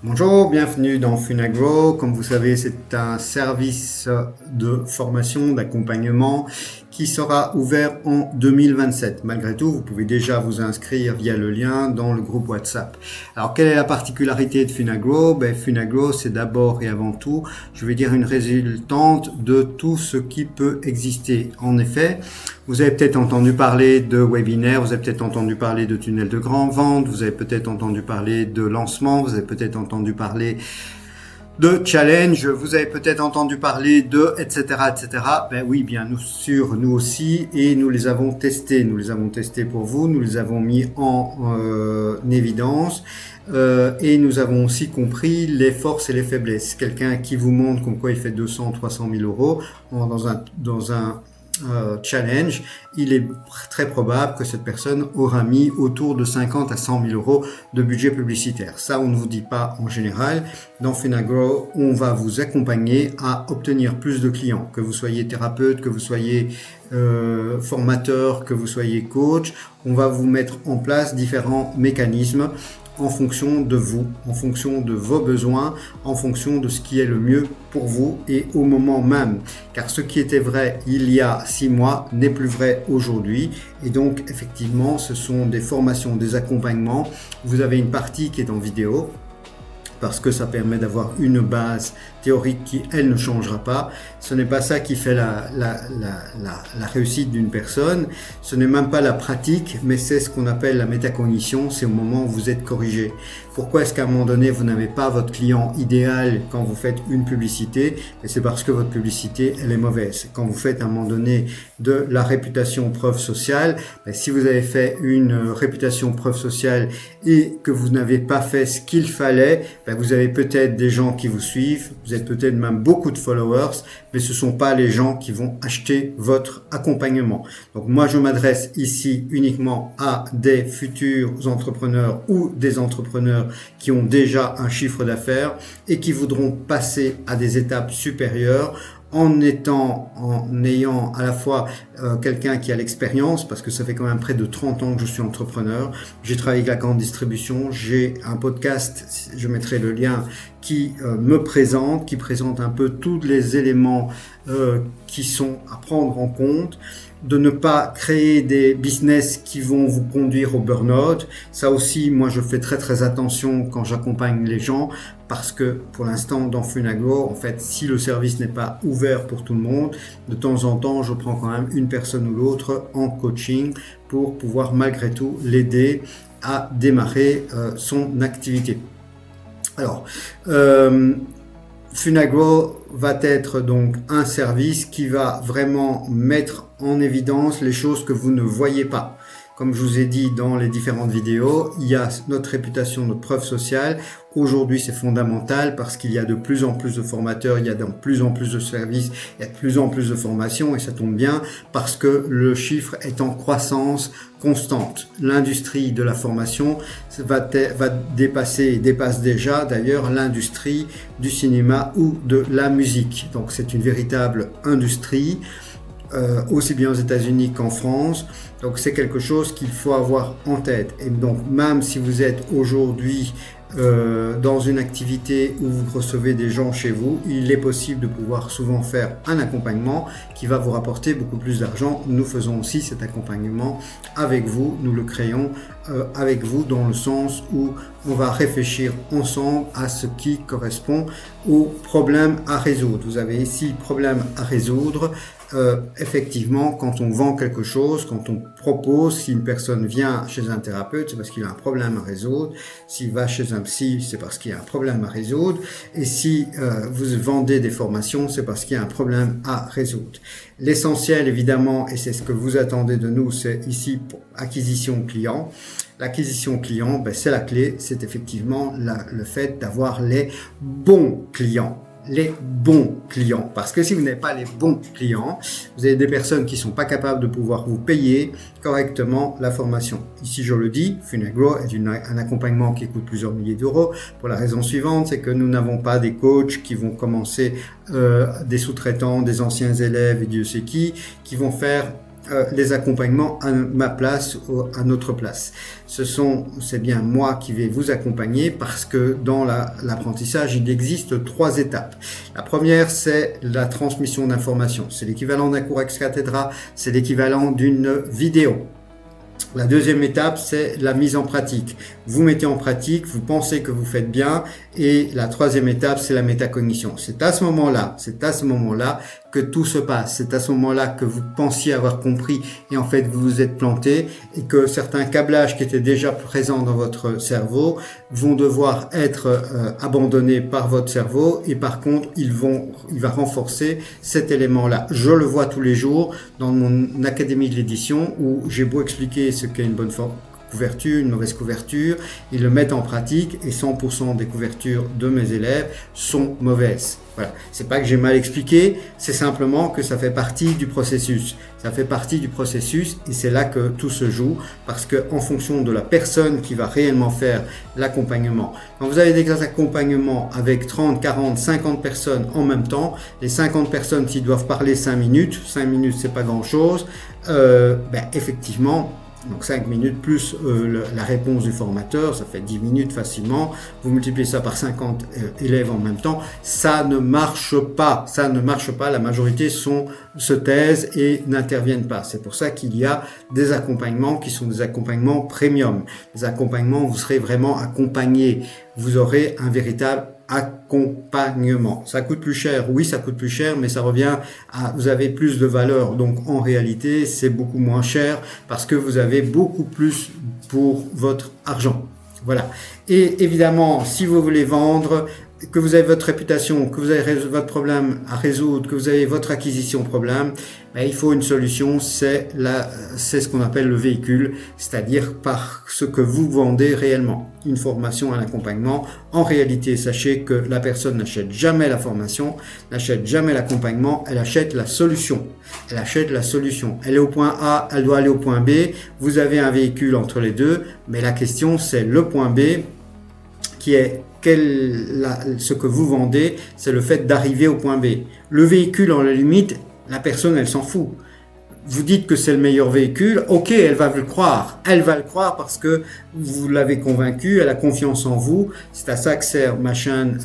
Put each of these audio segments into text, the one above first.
Bonjour, bienvenue dans Funagro. Comme vous savez, c'est un service de formation, d'accompagnement qui sera ouvert en 2027. Malgré tout, vous pouvez déjà vous inscrire via le lien dans le groupe WhatsApp. Alors, quelle est la particularité de Funagro? Funagro, c'est d'abord et avant tout, je vais dire, une résultante de tout ce qui peut exister. En effet, vous avez peut-être entendu parler de webinaires, vous avez peut-être entendu parler de tunnels de grande vente, vous avez peut-être entendu parler de lancement, vous avez peut-être entendu parler de challenge, vous avez peut-être entendu parler de etc. etc. Oui, bien sûr, nous aussi, et nous les avons testés. Nous les avons testés pour vous, nous les avons mis en évidence. Et nous avons aussi compris les forces et les faiblesses. Quelqu'un qui vous montre comme quoi il fait 200, 300 000 euros dans un challenge, il est très probable que cette personne aura mis autour de 50 à 100 000 euros de budget publicitaire. Ça, on ne vous dit pas en général. Dans Funagro, on va vous accompagner à obtenir plus de clients. Que vous soyez thérapeute, que vous soyez formateur, que vous soyez coach, on va vous mettre en place différents mécanismes en fonction de vous, en fonction de vos besoins, en fonction de ce qui est le mieux pour vous et au moment même. Car ce qui était vrai il y a 6 mois n'est plus vrai aujourd'hui. Et donc, effectivement, ce sont des formations, des accompagnements. Vous avez une partie qui est en vidéo, parce que ça permet d'avoir une base théorique qui, elle, ne changera pas. Ce n'est pas ça qui fait la réussite d'une personne. Ce n'est même pas la pratique, mais c'est ce qu'on appelle la métacognition. C'est au moment où vous êtes corrigé. Pourquoi est-ce qu'à un moment donné, vous n'avez pas votre client idéal quand vous faites une publicité? Et c'est parce que votre publicité, elle est mauvaise. Quand vous faites à un moment donné de la réputation preuve sociale, si vous avez fait une réputation preuve sociale et que vous n'avez pas fait ce qu'il fallait, vous avez peut-être des gens qui vous suivent, vous avez peut-être même beaucoup de followers, mais ce ne sont pas les gens qui vont acheter votre accompagnement. Donc moi, je m'adresse ici uniquement à des futurs entrepreneurs ou des entrepreneurs qui ont déjà un chiffre d'affaires et qui voudront passer à des étapes supérieures en ayant à la fois quelqu'un qui a l'expérience, parce que ça fait quand même près de 30 ans que je suis entrepreneur. J'ai travaillé avec la grande distribution, j'ai un podcast, je mettrai le lien, qui qui présente un peu tous les éléments qui sont à prendre en compte, de ne pas créer des business qui vont vous conduire au burn-out. Ça aussi, moi, je fais très très attention quand j'accompagne les gens, parce que pour l'instant, dans Funagro, en fait, si le service n'est pas ouvert pour tout le monde, de temps en temps, je prends quand même une personne ou l'autre en coaching pour pouvoir malgré tout l'aider à démarrer son activité. Alors, Funagro va être donc un service qui va vraiment mettre en évidence les choses que vous ne voyez pas. Comme je vous ai dit dans les différentes vidéos, il y a notre réputation, notre preuve sociale. Aujourd'hui, c'est fondamental parce qu'il y a de plus en plus de formateurs, il y a de plus en plus de services, il y a de plus en plus de formations et ça tombe bien parce que le chiffre est en croissance constante. L'industrie de la formation va dépasser et dépasse déjà d'ailleurs l'industrie du cinéma ou de la musique. Donc c'est une véritable industrie. Aussi bien aux États-Unis qu'en France. Donc c'est quelque chose qu'il faut avoir en tête. Et donc même si vous êtes aujourd'hui dans une activité où vous recevez des gens chez vous, il est possible de pouvoir souvent faire un accompagnement qui va vous rapporter beaucoup plus d'argent. Nous faisons aussi cet accompagnement avec vous, nous le créons avec vous dans le sens où on va réfléchir ensemble à ce qui correspond aux problèmes à résoudre. Vous avez ici problème à résoudre. Effectivement, quand on vend quelque chose, quand on propose, si une personne vient chez un thérapeute, c'est parce qu'il a un problème à résoudre. S'il va chez un psy, c'est parce qu'il y a un problème à résoudre. Et si vous vendez des formations, c'est parce qu'il y a un problème à résoudre. L'essentiel, évidemment, et c'est ce que vous attendez de nous, c'est ici pour acquisition client. L'acquisition client, c'est la clé, c'est effectivement le fait d'avoir les bons clients. Les bons clients, parce que si vous n'avez pas les bons clients, vous avez des personnes qui ne sont pas capables de pouvoir vous payer correctement la formation. Ici je le dis, Funagro est un accompagnement qui coûte plusieurs milliers d'euros pour la raison suivante, c'est que nous n'avons pas des coachs qui vont commencer des sous-traitants, des anciens élèves et Dieu sait qui vont faire les accompagnements à ma place ou à notre place. C'est bien moi qui vais vous accompagner parce que dans l'apprentissage, il existe 3 étapes. La première, c'est la transmission d'informations. C'est l'équivalent d'un cours ex cathedra, c'est l'équivalent d'une vidéo. La deuxième étape, c'est la mise en pratique. Vous mettez en pratique, vous pensez que vous faites bien. Et la troisième étape, c'est la métacognition. C'est à ce moment-là que tout se passe. C'est à ce moment-là que vous pensiez avoir compris et en fait vous vous êtes planté et que certains câblages qui étaient déjà présents dans votre cerveau vont devoir être abandonnés par votre cerveau et par contre il va renforcer cet élément-là. Je le vois tous les jours dans mon académie de l'édition où j'ai beau expliquer ce qu'est une bonne couverture, une mauvaise couverture, ils le mettent en pratique et 100% des couvertures de mes élèves sont mauvaises. Voilà. C'est pas que j'ai mal expliqué, c'est simplement que ça fait partie du processus. Ça fait partie du processus et c'est là que tout se joue parce que en fonction de la personne qui va réellement faire l'accompagnement. Quand vous avez des accompagnements avec 30, 40, 50 personnes en même temps, les 50 personnes qui doivent parler 5 minutes c'est pas grand chose, effectivement, donc 5 minutes plus la réponse du formateur, ça fait 10 minutes facilement. Vous multipliez ça par 50 élèves en même temps, ça ne marche pas. La majorité se taisent et n'interviennent pas. C'est pour ça qu'il y a des accompagnements qui sont des accompagnements premium. Des accompagnements où vous serez vraiment accompagné. Vous aurez un véritable accompagnement. Ça coûte plus cher, oui, ça coûte plus cher, mais ça revient à vous avez plus de valeur. Donc en réalité, c'est beaucoup moins cher parce que vous avez beaucoup plus pour votre argent. Voilà. Et évidemment, si vous voulez vendre, que vous avez votre réputation, que vous avez votre problème à résoudre, que vous avez votre acquisition problème, il faut une solution, c'est ce qu'on appelle le véhicule, c'est-à-dire par ce que vous vendez réellement. Une formation, un accompagnement. En réalité, sachez que la personne n'achète jamais la formation, n'achète jamais l'accompagnement, elle achète la solution. Elle achète la solution. Elle est au point A, elle doit aller au point B. Vous avez un véhicule entre les deux, mais la question c'est le point B qui est ce que vous vendez, c'est le fait d'arriver au point B. Le véhicule, en la limite, la personne, elle s'en fout. Vous dites que c'est le meilleur véhicule, ok, elle va le croire. Elle va le croire parce que vous l'avez convaincu, elle a confiance en vous. C'est à ça que sert ma chaîne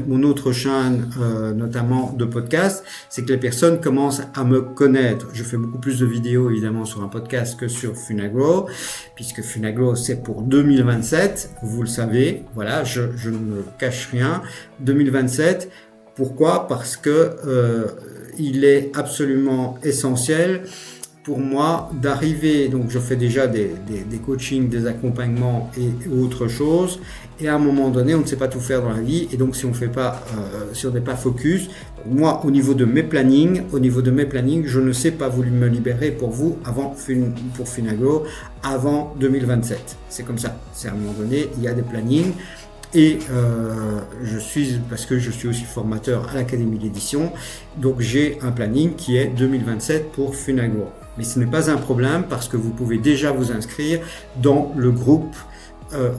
mon autre chaîne, notamment de podcast, c'est que les personnes commencent à me connaître. Je fais beaucoup plus de vidéos, évidemment, sur un podcast que sur Funagrow, puisque Funagrow, c'est pour 2027, vous le savez. Voilà, je ne cache rien. 2027, pourquoi ? Parce que il est absolument essentiel pour moi d'arriver, donc je fais déjà des coachings, des accompagnements et autre chose, et à un moment donné, on ne sait pas tout faire dans la vie, et donc si on n'est pas focus, moi au niveau de mes plannings, je ne sais pas me libérer pour vous pour Funagrow avant 2027. C'est comme ça, c'est à un moment donné, il y a des plannings. Et parce que je suis aussi formateur à l'Académie d'édition, donc j'ai un planning qui est 2027 pour Funagrow. Mais ce n'est pas un problème parce que vous pouvez déjà vous inscrire dans le groupe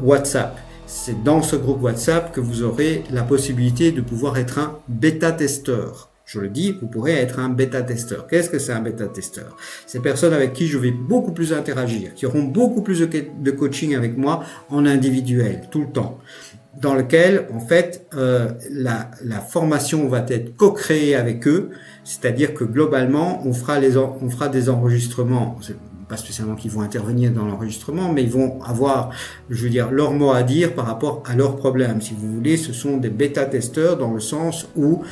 WhatsApp. C'est dans ce groupe WhatsApp que vous aurez la possibilité de pouvoir être un bêta-testeur. Je le dis, vous pourrez être un bêta-testeur. Qu'est-ce que c'est un bêta-testeur ? Ces personnes avec qui je vais beaucoup plus interagir, qui auront beaucoup plus de coaching avec moi en individuel, tout le temps, dans lequel, en fait, la formation va être co-créée avec eux, c'est-à-dire que globalement, on fera des enregistrements, pas spécialement qu'ils vont intervenir dans l'enregistrement, mais ils vont avoir, leur mot à dire par rapport à leurs problèmes. Si vous voulez, ce sont des bêta-testeurs dans le sens où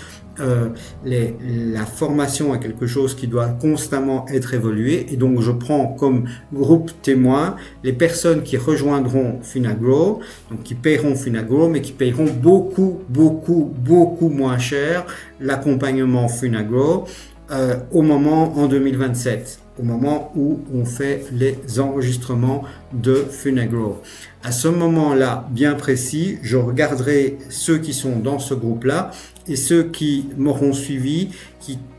la formation est quelque chose qui doit constamment être évolué, et donc je prends comme groupe témoin les personnes qui rejoindront Funagrow, donc qui paieront Funagrow, mais qui paieront beaucoup moins cher l'accompagnement Funagrow au moment en 2027. Au moment où on fait les enregistrements de Funagrow. À ce moment-là, bien précis, je regarderai ceux qui sont dans ce groupe-là et ceux qui m'auront suivi,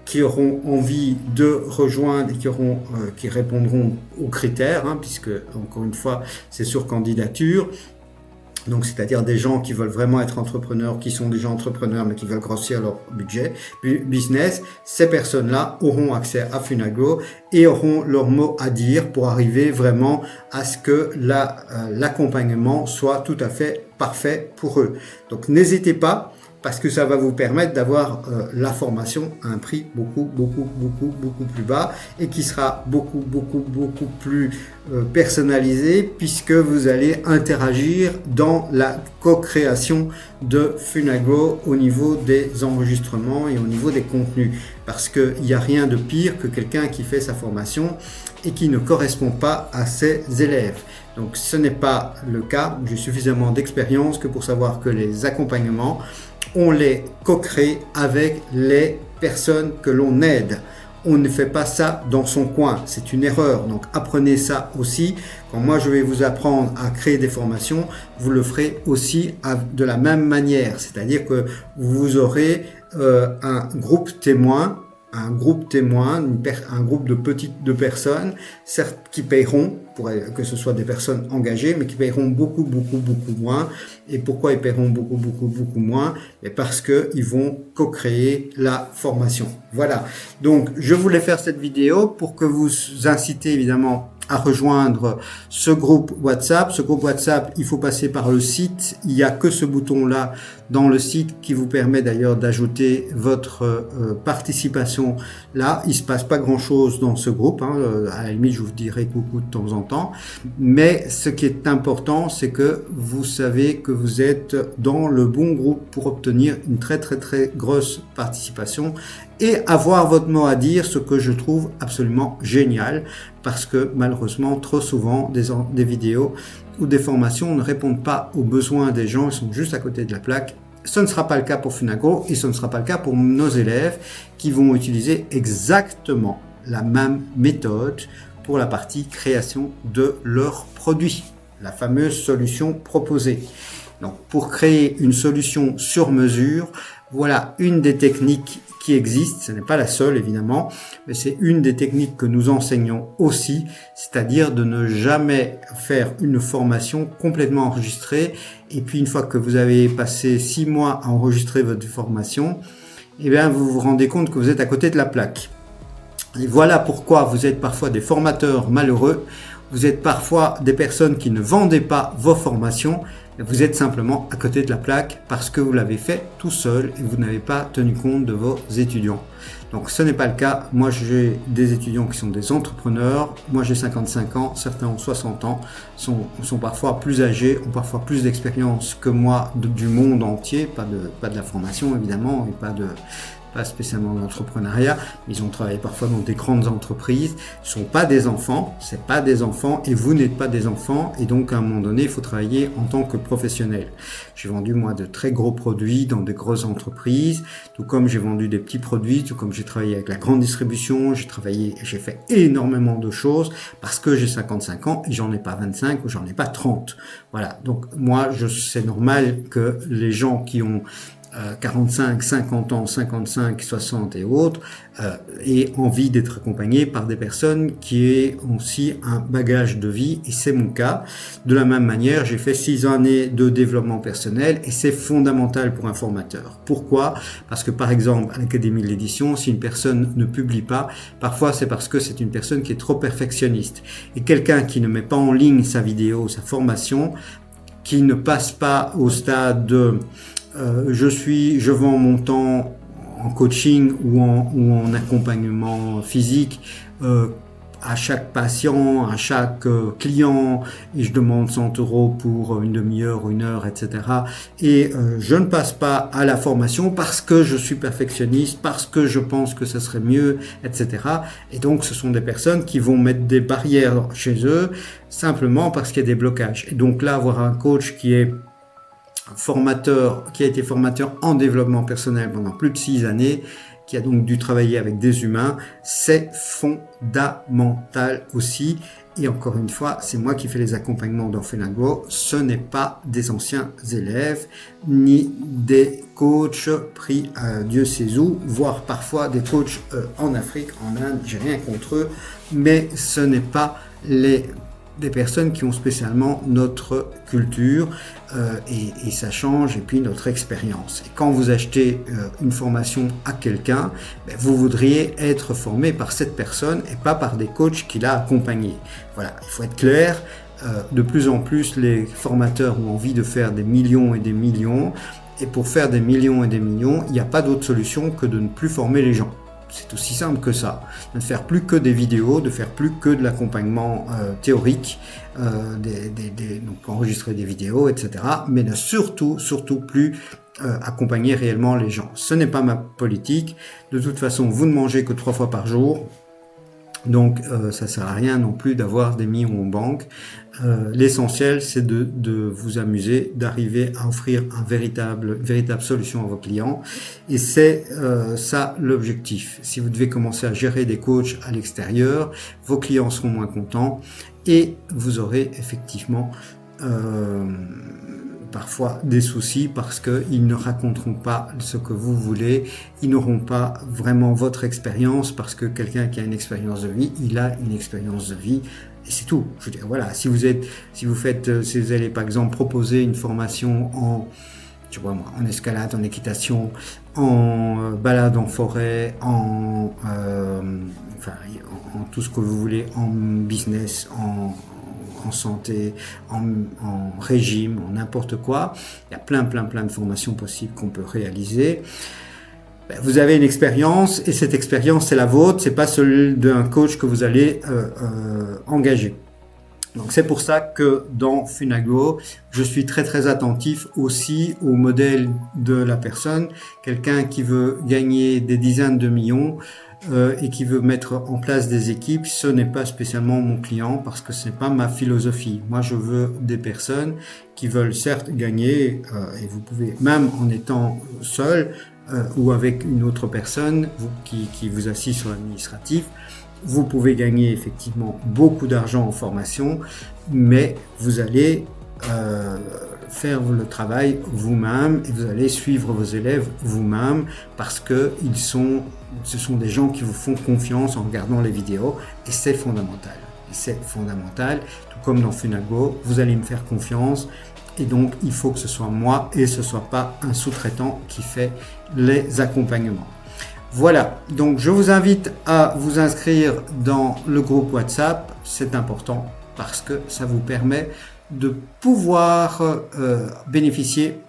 qui auront envie de rejoindre et qui répondront aux critères, puisque, encore une fois, c'est sur candidature. Donc, c'est-à-dire des gens qui veulent vraiment être entrepreneurs, qui sont déjà entrepreneurs, mais qui veulent grossir leur budget, business. Ces personnes-là auront accès à Funago et auront leur mot à dire pour arriver vraiment à ce que l'accompagnement soit tout à fait parfait pour eux. Donc, n'hésitez pas, parce que ça va vous permettre d'avoir la formation à un prix beaucoup plus bas et qui sera beaucoup plus personnalisé, puisque vous allez interagir dans la co-création de Funago au niveau des enregistrements et au niveau des contenus, parce qu'il n'y a rien de pire que quelqu'un qui fait sa formation et qui ne correspond pas à ses élèves. Donc ce n'est pas le cas. J'ai suffisamment d'expérience que pour savoir que les accompagnements, on les co-crée avec les personnes que l'on aide. On ne fait pas ça dans son coin, c'est une erreur. Donc apprenez ça aussi. Quand moi je vais vous apprendre à créer des formations, vous le ferez aussi de la même manière. C'est-à-dire que vous aurez un groupe témoin, un groupe de personnes, certes qui paieront, pour que ce soit des personnes engagées, mais qui paieront beaucoup moins. Et pourquoi ils paieront beaucoup moins? Et parce qu'ils vont co-créer la formation. Voilà. Donc, je voulais faire cette vidéo pour que vous incitez évidemment à rejoindre ce groupe WhatsApp. Ce groupe WhatsApp, il faut passer par le site. Il n'y a que ce bouton-là dans le site qui vous permet d'ailleurs d'ajouter votre participation là. Il ne se passe pas grand-chose dans ce groupe. À la limite, je vous dirai coucou de temps en temps. Mais ce qui est important, c'est que vous savez que vous êtes dans le bon groupe pour obtenir une très grosse participation et avoir votre mot à dire, ce que je trouve absolument génial, parce que malheureusement, trop souvent, des vidéos ou des formations ne répondent pas aux besoins des gens, ils sont juste à côté de la plaque. Ce ne sera pas le cas pour Funago et ce ne sera pas le cas pour nos élèves qui vont utiliser exactement la même méthode pour la partie création de leurs produits, la fameuse solution proposée. Donc, pour créer une solution sur mesure, voilà une des techniques qui existe. Ce n'est pas la seule évidemment, mais c'est une des techniques que nous enseignons aussi, c'est-à-dire de ne jamais faire une formation complètement enregistrée et puis une fois que vous avez passé 6 mois à enregistrer votre formation, eh bien vous vous rendez compte que vous êtes à côté de la plaque. Et voilà pourquoi vous êtes parfois des formateurs malheureux, vous êtes parfois des personnes qui ne vendaient pas vos formations. Vous êtes simplement à côté de la plaque parce que vous l'avez fait tout seul et vous n'avez pas tenu compte de vos étudiants. Donc ce n'est pas le cas. Moi j'ai des étudiants qui sont des entrepreneurs. Moi j'ai 55 ans, certains ont 60 ans, sont parfois plus âgés, ont parfois plus d'expérience que moi du monde entier, pas de la formation évidemment et pas spécialement de l'entrepreneuriat, mais ils ont travaillé parfois dans des grandes entreprises. Ce ne sont pas des enfants, c'est pas des enfants et vous n'êtes pas des enfants et donc à un moment donné, il faut travailler en tant que professionnel. J'ai vendu moi de très gros produits dans des grosses entreprises, tout comme j'ai vendu des petits produits, tout comme j'ai travaillé avec la grande distribution, j'ai fait énormément de choses parce que j'ai 55 ans et j'en ai pas 25 ou j'en ai pas 30. Voilà, donc moi, c'est normal que les gens qui ont 45, 50 ans, 55, 60 et autres, aient envie d'être accompagnés par des personnes qui ont aussi un bagage de vie, et c'est mon cas. De la même manière, j'ai fait 6 années de développement personnel et c'est fondamental pour un formateur. Pourquoi? Parce que par exemple, à l'Académie de l'édition, si une personne ne publie pas, parfois c'est parce que c'est une personne qui est trop perfectionniste. Et quelqu'un qui ne met pas en ligne sa vidéo, sa formation, qui ne passe pas au stade de je vends mon temps en coaching ou en accompagnement physique à chaque patient, à chaque client, et je demande 100 € pour une demi-heure, 1 heure, etc. Et je ne passe pas à la formation parce que je suis perfectionniste, parce que je pense que ça serait mieux, etc. Et donc, ce sont des personnes qui vont mettre des barrières chez eux simplement parce qu'il y a des blocages. Et donc là, avoir un coach qui est qui a été formateur en développement personnel pendant plus de 6 années, qui a donc dû travailler avec des humains, c'est fondamental aussi. Et encore une fois, c'est moi qui fais les accompagnements dans Funago. Ce n'est pas des anciens élèves, ni des coachs pris à Dieu sait où, voire parfois des coachs en Afrique, en Inde, j'ai rien contre eux, mais ce n'est pas les des personnes qui ont spécialement notre culture et ça change, et puis notre expérience. Et quand vous achetez une formation à quelqu'un, vous voudriez être formé par cette personne et pas par des coachs qui l'a accompagné. Voilà, il faut être clair. De plus en plus, les formateurs ont envie de faire des millions et des millions. Et pour faire des millions et des millions, il n'y a pas d'autre solution que de ne plus former les gens. C'est aussi simple que ça. De ne faire plus que des vidéos, de faire plus que de l'accompagnement théorique, donc enregistrer des vidéos, etc. Mais ne surtout plus accompagner réellement les gens. Ce n'est pas ma politique. De toute façon, vous ne mangez que 3 fois par jour. Donc ça sert à rien non plus d'avoir des millions en banque. L'essentiel, c'est de vous amuser, d'arriver à offrir une véritable solution à vos clients. Et c'est ça l'objectif. Si vous devez commencer à gérer des coachs à l'extérieur, vos clients seront moins contents et vous aurez effectivement parfois des soucis parce qu'ils ne raconteront pas ce que vous voulez, ils n'auront pas vraiment votre expérience parce que quelqu'un qui a une expérience de vie, il a une expérience de vie et c'est tout. Je veux dire, voilà, si vous allez par exemple proposer une formation en escalade, en équitation, en balade en forêt, en tout ce que vous voulez, en business, en santé, en régime, en n'importe quoi. Il y a plein de formations possibles qu'on peut réaliser. Vous avez une expérience et cette expérience c'est la vôtre, c'est pas celle d'un coach que vous allez engager. Donc c'est pour ça que dans Funago, je suis très attentif aussi au modèle de la personne, quelqu'un qui veut gagner des dizaines de millions et qui veut mettre en place des équipes, ce n'est pas spécialement mon client parce que ce n'est pas ma philosophie. Moi, je veux des personnes qui veulent certes gagner et vous pouvez, même en étant seul ou avec une autre personne qui vous assiste sur l'administratif, vous pouvez gagner effectivement beaucoup d'argent en formation, mais vous allez faire le travail vous-même et vous allez suivre vos élèves vous-même parce que ce sont des gens qui vous font confiance en regardant les vidéos et c'est fondamental. Tout comme dans Funago, vous allez me faire confiance et donc il faut que ce soit moi et ce soit pas un sous-traitant qui fait les accompagnements. Voilà, donc je vous invite à vous inscrire dans le groupe WhatsApp, c'est important parce que ça vous permet de pouvoir bénéficier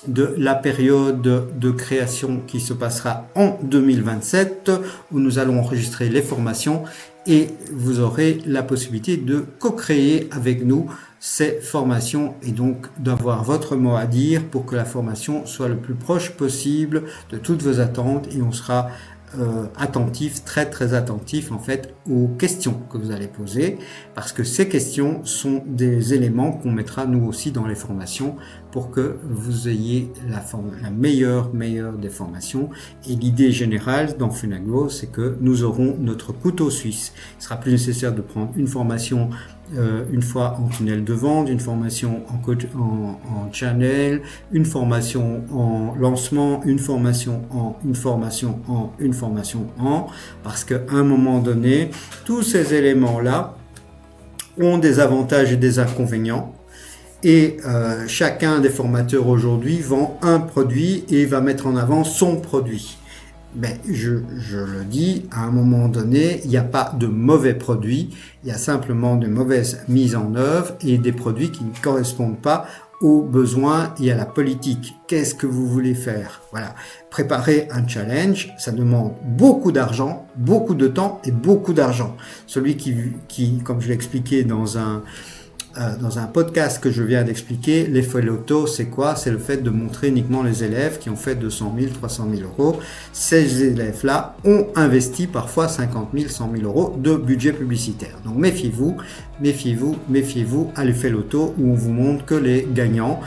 de la période de création qui se passera en 2027 où nous allons enregistrer les formations et vous aurez la possibilité de co-créer avec nous ces formations et donc d'avoir votre mot à dire pour que la formation soit le plus proche possible de toutes vos attentes et on sera attentif, très attentif en fait aux questions que vous allez poser parce que ces questions sont des éléments qu'on mettra nous aussi dans les formations pour que vous ayez la meilleure des formations et l'idée générale dans Funago c'est que nous aurons notre couteau suisse. Il sera plus nécessaire de prendre une formation une fois en tunnel de vente, une formation en channel, une formation en lancement, une formation en, parce qu'à un moment donné, tous ces éléments-là ont des avantages et des inconvénients. Et chacun des formateurs aujourd'hui vend un produit et va mettre en avant son produit. Mais je le dis, à un moment donné, il n'y a pas de mauvais produits, il y a simplement de mauvaises mises en œuvre et des produits qui ne correspondent pas aux besoins et à la politique. Qu'est-ce que vous voulez faire? Voilà. Préparer un challenge, ça demande beaucoup d'argent, beaucoup de temps et beaucoup d'argent. Celui qui comme je l'ai expliqué dans un podcast que je viens d'expliquer, l'effet loto, c'est quoi? C'est le fait de montrer uniquement les élèves qui ont fait 200 000, 300 000 euros. Ces élèves-là ont investi parfois 50 000, 100 000 euros de budget publicitaire. Donc méfiez-vous à l'effet loto où on vous montre que les gagnants.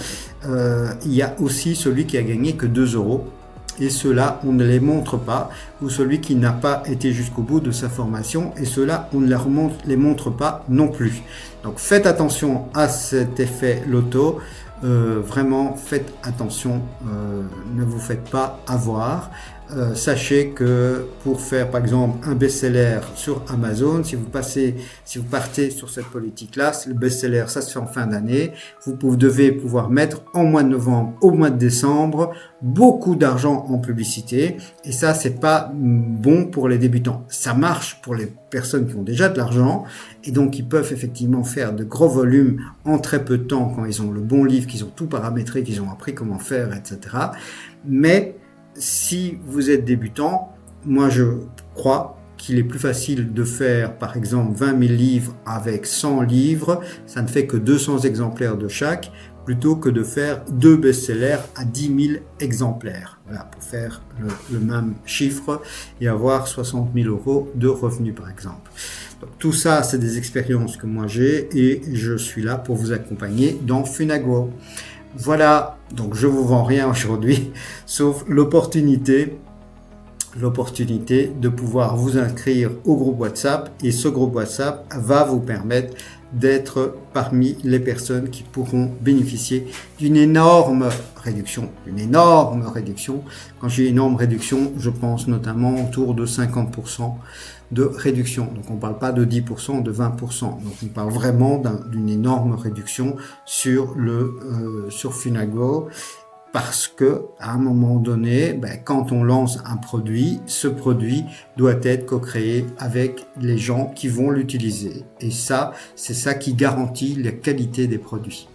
Il y a aussi celui qui a gagné que 2 euros. Et ceux-là, on ne les montre pas, ou celui qui n'a pas été jusqu'au bout de sa formation, et ceux-là, on ne les montre pas non plus. Donc faites attention à cet effet loto, vraiment faites attention, ne vous faites pas avoir. sachez que pour faire par exemple un best-seller sur Amazon, si vous partez sur cette politique-là, le best-seller ça se fait en fin d'année, vous devez pouvoir mettre en mois de novembre, au mois de décembre, beaucoup d'argent en publicité, et ça c'est pas bon pour les débutants. Ça marche pour les personnes qui ont déjà de l'argent, et donc ils peuvent effectivement faire de gros volumes en très peu de temps quand ils ont le bon livre, qu'ils ont tout paramétré, qu'ils ont appris comment faire, etc. Mais si vous êtes débutant, moi je crois qu'il est plus facile de faire par exemple 20 000 livres avec 100 livres, ça ne fait que 200 exemplaires de chaque, plutôt que de faire 2 best-sellers à 10 000 exemplaires. Voilà, pour faire le même chiffre et avoir 60 000 € de revenus par exemple. Donc, tout ça, c'est des expériences que moi j'ai et je suis là pour vous accompagner dans Funagrow. Voilà, donc je vous vends rien aujourd'hui, sauf l'opportunité de pouvoir vous inscrire au groupe WhatsApp, et ce groupe WhatsApp va vous permettre d'être parmi les personnes qui pourront bénéficier d'une énorme réduction. Quand j'ai énorme réduction, je pense notamment autour de 50% de réduction. Donc on ne parle pas de 10%, de 20%. Donc on parle vraiment d'une énorme réduction sur Funagrow. Parce que à un moment donné, quand on lance un produit, ce produit doit être co-créé avec les gens qui vont l'utiliser. Et ça, c'est ça qui garantit la qualité des produits.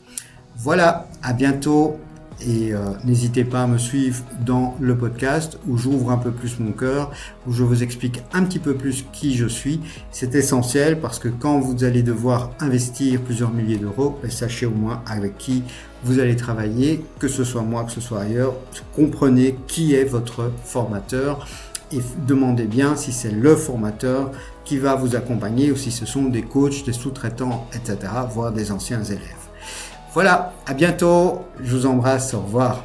Voilà, à bientôt. Et n'hésitez pas à me suivre dans le podcast où j'ouvre un peu plus mon cœur, où je vous explique un petit peu plus qui je suis. C'est essentiel parce que quand vous allez devoir investir plusieurs milliers d'euros, sachez au moins avec qui vous allez travailler, que ce soit moi, que ce soit ailleurs. Comprenez qui est votre formateur et demandez bien si c'est le formateur qui va vous accompagner ou si ce sont des coachs, des sous-traitants, etc., voire des anciens élèves. Voilà, à bientôt, je vous embrasse, au revoir.